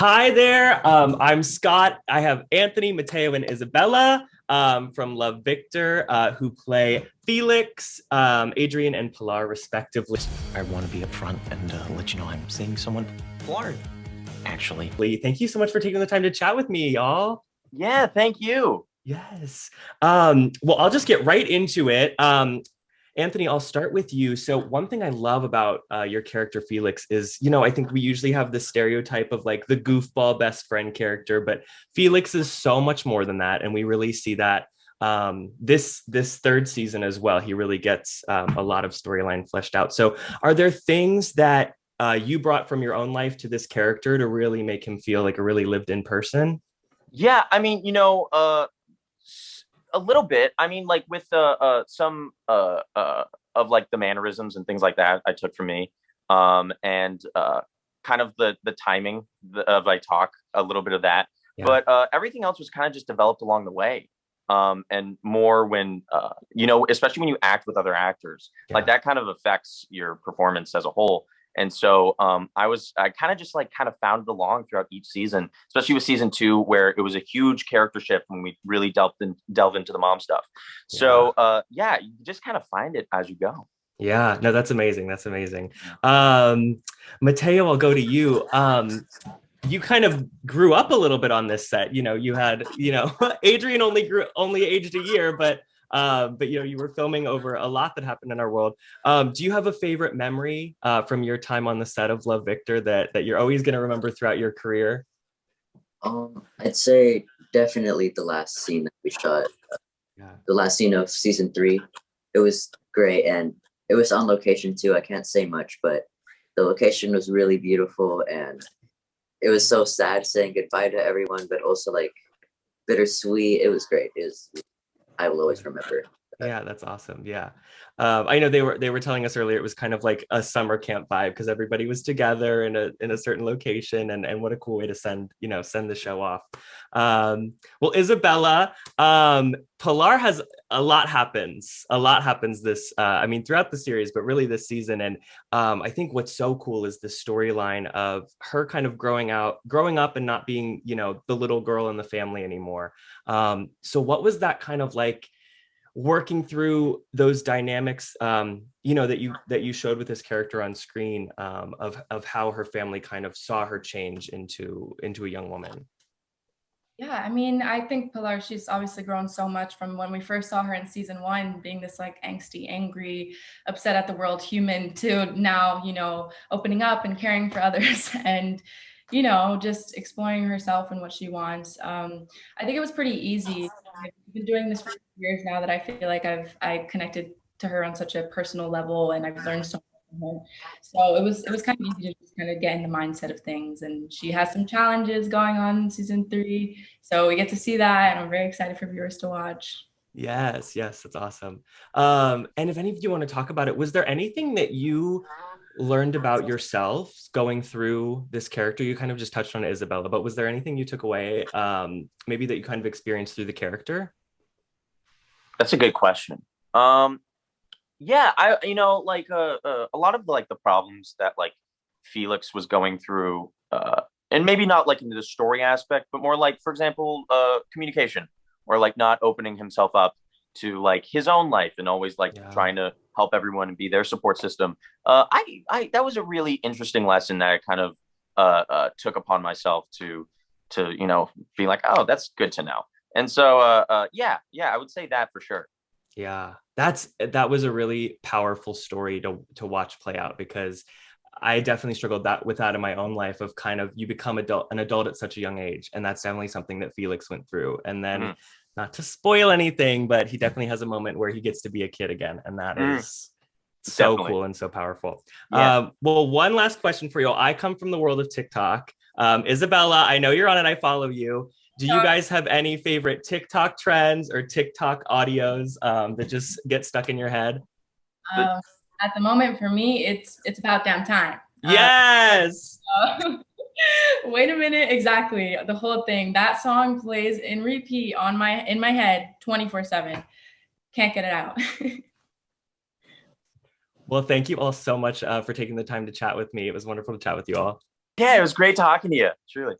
Hi there. I'm Scott. I have Anthony, Mateo, and Isabella from Love Victor, who play Felix, Adrian, and Pilar, respectively. I want to be upfront and let you know I'm seeing someone. Pilar, actually. Thank you so much for taking the time to chat with me, y'all. Yeah, thank you. Yes. Well, I'll just get right into it. Anthony, I'll start with you. So one thing I love about your character, Felix, is, I think we usually have the stereotype of like the goofball best friend character, but Felix is so much more than that. And we really see that this third season as well. He really gets a lot of storyline fleshed out. So are there things that you brought from your own life to this character to really make him feel like a really lived in person? Yeah, I mean, a little bit. I mean, like with some of like the mannerisms and things like that I took from me, and kind of the timing of I talk, a little bit of that. Yeah. But everything else was kind of just developed along the way, and more when especially when you act with other actors, like that kind of affects your performance as a whole. And so I kind of found it along throughout each season, especially with season 2, where it was a huge character shift when we really delve into the mom stuff. So you just kind of find it as you go. Yeah, no, that's amazing. That's amazing. Mateo, I'll go to you. You kind of grew up a little bit on this set. You had, Adrian only aged a year, but you were filming over a lot that happened in our world. Do you have a favorite memory from your time on the set of Love Victor that you're always going to remember throughout your career? I'd say definitely the last scene that we shot. The last scene of season 3. It was great, and it was on location too. I can't say much, but the location was really beautiful, and it was so sad saying goodbye to everyone, but also like bittersweet. It was great. I will always remember. Yeah, that's awesome. Yeah. I know they were telling us earlier it was kind of like a summer camp vibe because everybody was together in a certain location, and what a cool way to send the show off. Well, Isabella, Pilar has a lot happens this throughout the series, but really this season. And I think what's so cool is the storyline of her kind of growing up and not being, the little girl in the family anymore. So what was that kind of like working through those dynamics, that you showed with this character on screen, of how her family kind of saw her change into a young woman? Yeah, I mean, I think Pilar, she's obviously grown so much from when we first saw her in season 1, being this like angsty, angry, upset at the world human, to now, opening up and caring for others and, just exploring herself and what she wants. I think it was pretty easy. I've been doing this for years now that I feel like I connected to her on such a personal level, and I've learned so much from her. So it was kind of easy to just kind of get in the mindset of things. And she has some challenges going on in season 3, so we get to see that, and I'm very excited for viewers to watch. Yes, that's awesome. And if any of you want to talk about it, was there anything that you learned about yourself going through this character? You kind of just touched on it, Isabella, but was there anything you took away, maybe that you kind of experienced through the character? That's a good question. A lot of the problems that like Felix was going through, and maybe not like into the story aspect, but more like, for example, communication, or like not opening himself up to like his own life and always trying to help everyone and be their support system. That was a really interesting lesson that I kind of took upon myself to be like, oh, that's good to know. And so I would say that for sure. Yeah, that was a really powerful story to watch play out, because I definitely struggled with that in my own life, of kind of, you become an adult at such a young age. And that's definitely something that Felix went through. And then not to spoil anything, but he definitely has a moment where he gets to be a kid again. And that is so cool and so powerful. Yeah. Well, one last question for you all. I come from the world of TikTok. Isabella, I know you're on it. I follow you. Do you guys have any favorite TikTok trends or TikTok audios that just get stuck in your head? At the moment, for me, it's about damn time. Yes. Wait a minute. Exactly. The whole thing. That song plays in repeat in my head 24/7. Can't get it out. Well, thank you all so much for taking the time to chat with me. It was wonderful to chat with you all. Yeah, it was great talking to you. Truly.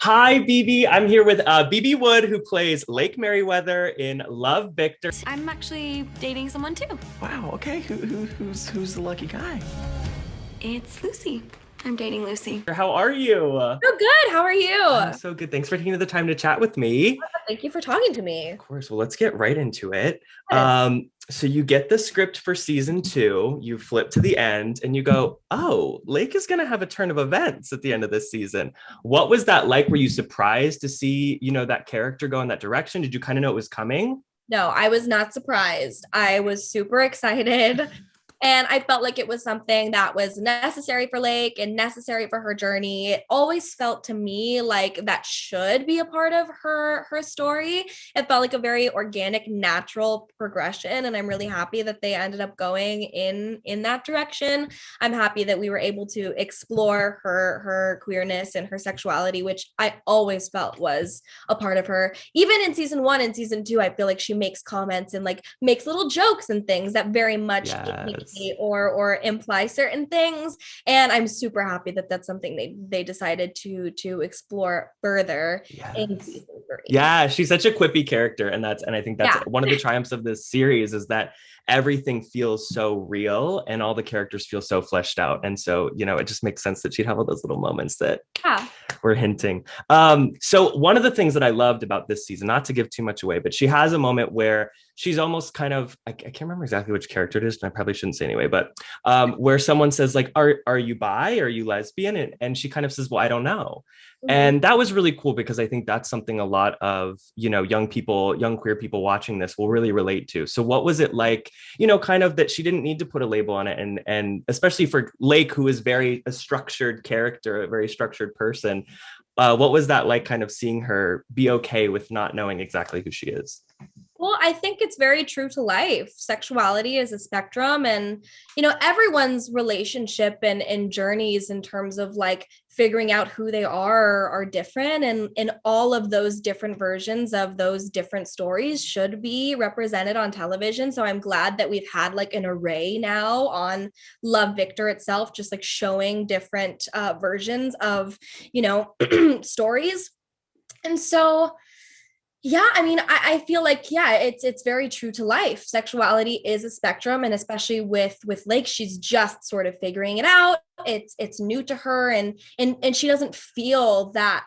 Hi, Bebe. I'm here with Bebe Wood, who plays Lake Merriweather in Love, Victor. I'm actually dating someone too. Wow, okay. Who's the lucky guy? It's Lucy. I'm dating Lucy. How are you? Oh, good. How are you? I'm so good. Thanks for taking the time to chat with me. Thank you for talking to me. Of course. Well, let's get right into it. So you get the script for season 2, you flip to the end and you go, oh, Lake is going to have a turn of events at the end of this season. What was that like? Were you surprised to see, that character go in that direction? Did you kind of know it was coming? No, I was not surprised. I was super excited. And I felt like it was something that was necessary for Lake and necessary for her journey. It always felt to me like that should be a part of her story. It felt like a very organic, natural progression. And I'm really happy that they ended up going in that direction. I'm happy that we were able to explore her queerness and her sexuality, which I always felt was a part of her. Even in season 1 and season 2, I feel like she makes comments and like makes little jokes and things that very much or imply certain things, and I'm super happy that that's something they decided to explore further in season 3. Yeah, she's such a quippy character, and I think that's one of the triumphs of this series is that everything feels so real and all the characters feel so fleshed out, and so it just makes sense that she'd have all those little moments that we're hinting. So one of the things that I loved about this season, not to give too much away, but she has a moment where she's almost kind of, I can't remember exactly which character it is, and I probably shouldn't say anyway, but where someone says like, are you bi? Are you lesbian? And she kind of says, well, I don't know. Mm-hmm. And that was really cool because I think that's something a lot of, young queer people watching this will really relate to. So what was it like, kind of that she didn't need to put a label on it, and especially for Lake, who is a structured character, a very structured person. What was that like, kind of seeing her be okay with not knowing exactly who she is? Well, I think it's very true to life. Sexuality is a spectrum, and everyone's relationship and journeys in terms of like figuring out who they are different, and all of those different versions of those different stories should be represented on television. So I'm glad that we've had like an array now on Love, Victor itself, just like showing different versions of stories. And so yeah, I mean, I feel like, it's very true to life. Sexuality is a spectrum, and especially with Lake, she's just sort of figuring it out. It's new to her, and she doesn't feel that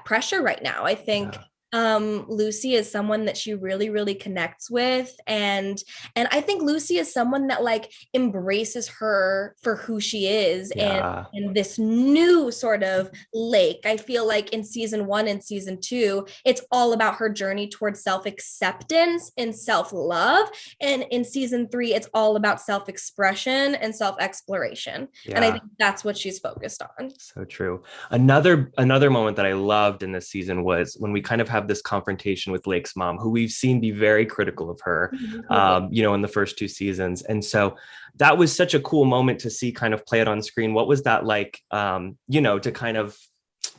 pressure right now. I think Lucy is someone that she really, really connects with. And I think Lucy is someone that like embraces her for who she is and this new sort of Lake. I feel like in season 1 and season 2, it's all about her journey towards self-acceptance and self-love. And in season 3, it's all about self-expression and self-exploration. And I think that's what she's focused on. So true. Another moment that I loved in this season was when we kind of have this confrontation with Lake's mom, who we've seen be very critical of her, in the first 2 seasons. And so that was such a cool moment to see kind of play it on screen. What was that like, to kind of,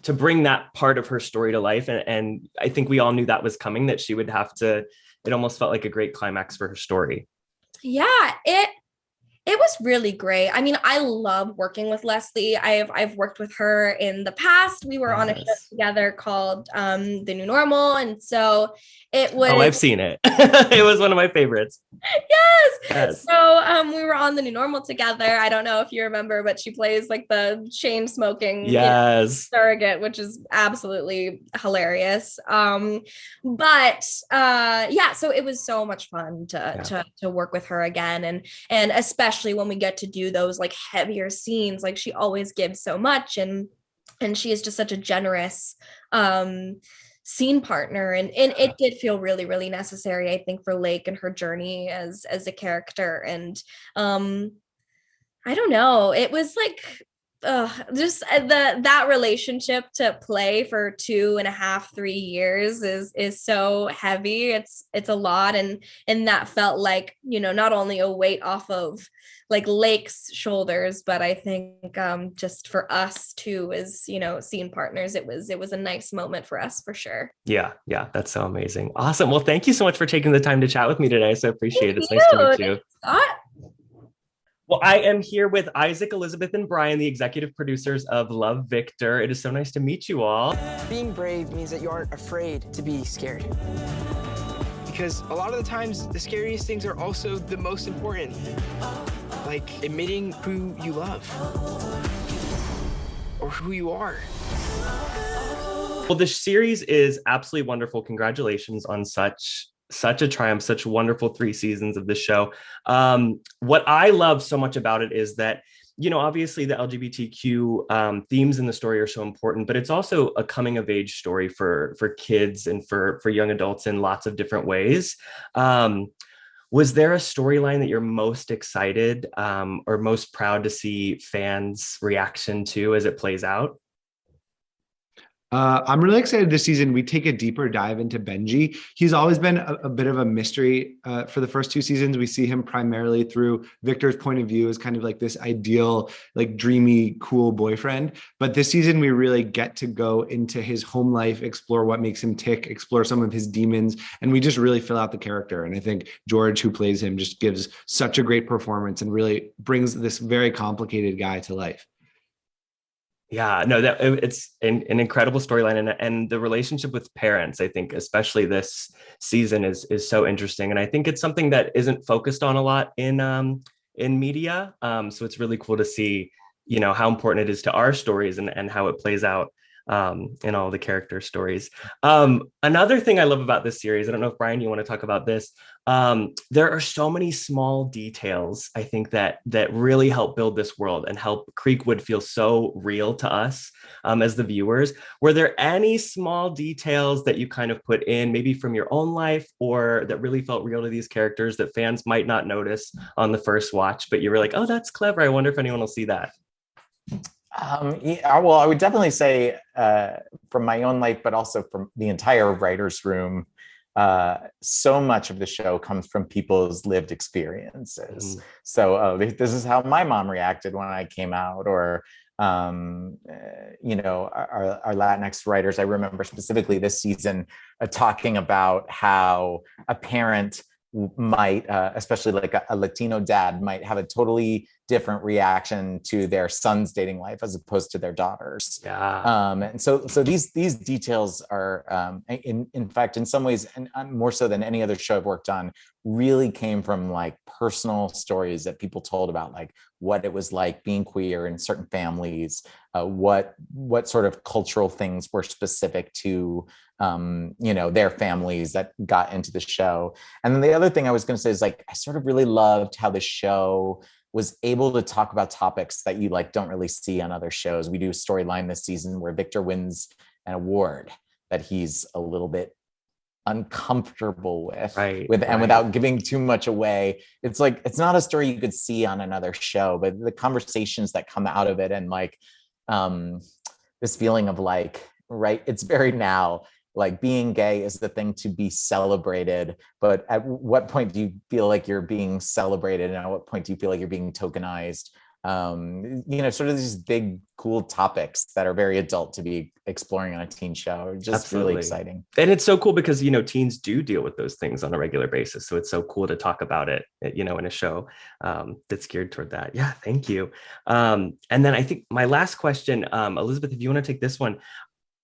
to bring that part of her story to life? And I think we all knew that was coming, that she would have to, it almost felt like a great climax for her story. Yeah, it was really great. I mean, I love working with Leslie. I've worked with her in the past. We were on a show together called The New Normal. And so it was... Oh, I've seen it. It was one of my favorites. Yes. So we were on The New Normal together. I don't know if you remember, but she plays like the chain smoking surrogate, which is absolutely hilarious. So it was so much fun to work with her again. And especially when we get to do those like heavier scenes, like she always gives so much, and she is just such a generous scene partner, and it did feel really, really necessary, I think, for Lake and her journey as a character. And I don't know, it was like just that relationship to play for 2.5-3 years is so heavy. It's a lot, and that felt like not only a weight off of like Lake's shoulders, but I think just for us too, as scene partners, it was a nice moment for us for sure. Yeah, that's so amazing. Awesome. Well, thank you so much for taking the time to chat with me today. I so appreciate it. It's nice to meet you. Scott. Well, I am here with Isaac, Elizabeth, and Brian, the executive producers of Love, Victor. It is so nice to meet you all. Being brave means that you aren't afraid to be scared. Because a lot of the times, the scariest things are also the most important. Like admitting who you love or who you are. Well, the series is absolutely wonderful. Congratulations on such a triumph, such wonderful 3 seasons of the show. What I love so much about it is that, you know, obviously the LGBTQ themes in the story are so important, but it's also a coming of age story for kids and for young adults in lots of different ways. Was there a storyline that you're most excited or most proud to see fans' reaction to as it plays out? I'm really excited this season. We take a deeper dive into Benji. He's always been a bit of a mystery for the first 2 seasons. We see him primarily through Victor's point of view as kind of like this ideal, like dreamy, cool boyfriend. But this season, we really get to go into his home life, explore what makes him tick, explore some of his demons, and we just really fill out the character. And I think George, who plays him, just gives such a great performance and really brings this very complicated guy to life. Yeah, no, that it's an incredible storyline, and the relationship with parents, I think, especially this season, is so interesting, and I think it's something that isn't focused on a lot in media. So it's really cool to see, you know, how important it is to our stories and how it plays out in all the character stories. Another thing I love about this series, I don't know if Brian, you want to talk about this. There are so many small details, I think, that really help build this world and help Creekwood feel so real to us as the viewers. Were there any small details that you kind of put in, maybe from your own life, or that really felt real to these characters that fans might not notice on the first watch, but you were like, oh, that's clever, I wonder if anyone will see that? Yeah, well, I would definitely say from my own life, but also from the entire writer's room, so much of the show comes from people's lived experiences. So this is how my mom reacted when I came out, or you know, our Latinx writers. I remember specifically this season talking about how a parent might, especially like a Latino dad, might have a totally different reaction to their son's dating life as opposed to their daughter's. Yeah. And so these details are, in fact, in some ways, and more so than any other show I've worked on, really came from like personal stories that people told about, like what it was like being queer in certain families, what sort of cultural things were specific to you know, their families that got into the show. And then the other thing I was going to say is, like, I sort of really loved how the show was able to talk about topics that you like don't really see on other shows. We do a storyline this season where Victor wins an award that he's a little bit uncomfortable with, and without giving too much away. It's like, it's not a story you could see on another show, but the conversations that come out of it, and like this feeling of like, right, it's very now, like being gay is the thing to be celebrated, but at what point do you feel like you're being celebrated, and at what point do you feel like you're being tokenized? You know, sort of these big, cool topics that are very adult to be exploring on a teen show. Just really exciting. And it's so cool because, you know, teens do deal with those things on a regular basis. So it's so cool to talk about it, you know, in a show that's geared toward that. Yeah, thank you. And then I think my last question, Elizabeth, if you want to take this one.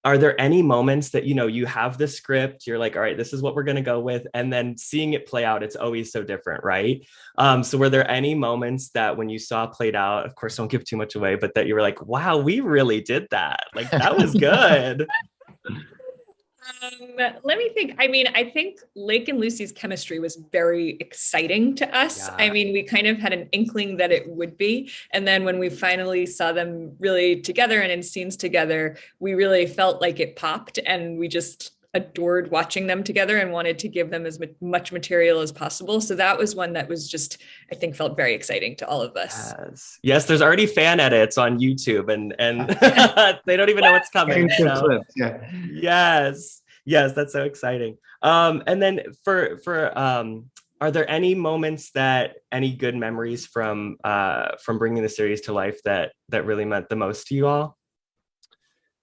Are there any moments that, you know, you have the script, you're like, all right, this is what we're going to go with, and then seeing it play out, it's always so different, right? So were there any moments that when you saw played out, of course, don't give too much away, but that you were like, wow, we really did that. Like, that was good. Let me think. I mean, I think Lake and Lucy's chemistry was very exciting to us. Yeah. I mean, we kind of had an inkling that it would be. And then when we finally saw them really together and in scenes together, we really felt like it popped, and we just adored watching them together and wanted to give them as much material as possible. So that was one that was just, I think, felt very exciting to all of us. Yes, there's already fan edits on YouTube, and they don't even know what's coming. So. Yes, that's so exciting. And then for are there any moments any good memories from bringing the series to life that really meant the most to you all?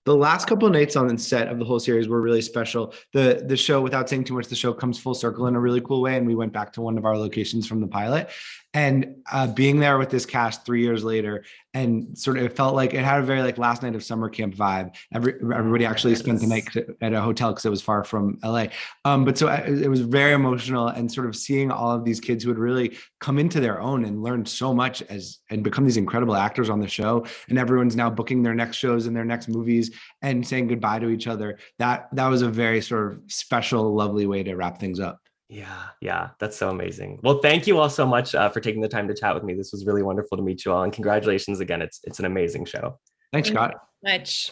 The last couple of nights on set of the whole series were really special. The show, without saying too much, the show comes full circle in a really cool way. And we went back to one of our locations from the pilot. And being there with this cast 3 years later, and sort of it felt like it had a very like last night of summer camp vibe. Everybody actually spent the night at a hotel because it was far from LA. But so it was very emotional, and sort of seeing all of these kids who had really come into their own and learned so much and become these incredible actors on the show. And everyone's now booking their next shows and their next movies and saying goodbye to each other. That was a very sort of special, lovely way to wrap things up. Yeah, that's so amazing. Well, thank you all so much for taking the time to chat with me. This was really wonderful to meet you all, and congratulations again. It's an amazing show. Thanks, Scott. Thank you so much.